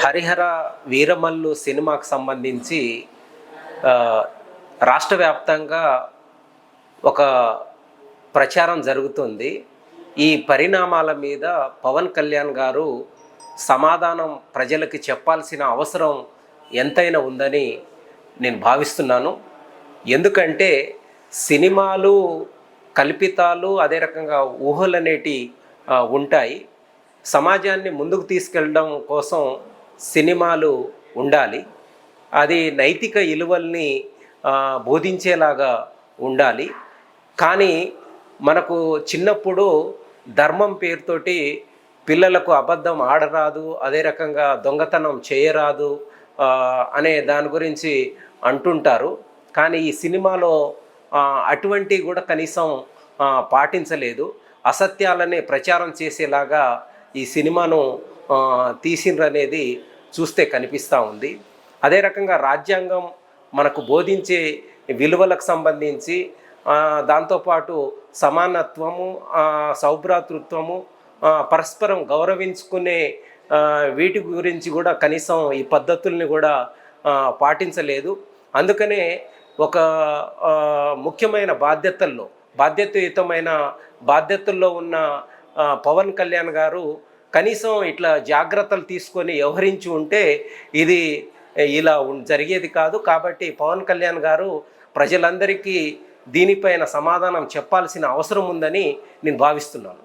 హరిహర వీరమల్లు సినిమాకు సంబంధించి రాష్ట్ర వ్యాప్తంగా ఒక ప్రచారం జరుగుతుంది. ఈ పరిణామాల మీద పవన్ కళ్యాణ్ గారు సమాధానం ప్రజలకి చెప్పాల్సిన అవసరం ఎంతైనా ఉందని నేను భావిస్తున్నాను. ఎందుకంటే సినిమాలు కల్పితాలు, అదే రకంగా ఊహలనేటి ఉంటాయి. సమాజాన్ని ముందుకు తీసుకెళ్ళడం కోసం సినిమాలు ఉండాలి. అది నైతిక విలువల్ని బోధించేలాగా ఉండాలి. కానీ మనకు చిన్నప్పుడు ధర్మం పేరుతోటి పిల్లలకు అబద్ధం ఆడరాదు, అదే రకంగా దొంగతనం చేయరాదు అనే దాని గురించి అంటుంటారు. కానీ ఈ సినిమాలో అటువంటి కూడా కనీసం పాటించలేదు. అసత్యాలనే ప్రచారం చేసేలాగా ఈ సినిమాను తీసిండ్రనేది చూస్తే కనిపిస్తూ ఉంది. అదే రకంగా రాజ్యాంగం మనకు బోధించే విలువలకు సంబంధించి దాంతోపాటు సమానత్వము, సౌభ్రాతృత్వము, పరస్పరం గౌరవించుకునే వీటి గురించి కూడా కనీసం ఈ పద్ధతుల్ని కూడా పాటించలేదు. అందుకనే ఒక ముఖ్యమైన బాధ్యతాయుతమైన బాధ్యతల్లో ఉన్న పవన్ కళ్యాణ్ గారు కనీసం ఇట్లా జాగ్రత్తలు తీసుకొని వ్యవహరించి ఉంటే ఇది ఇలా జరిగేది కాదు. కాబట్టి పవన్ కళ్యాణ్ గారు ప్రజలందరికీ దీనిపైన సమాధానం చెప్పాల్సిన అవసరం ఉందని నేను భావిస్తున్నాను.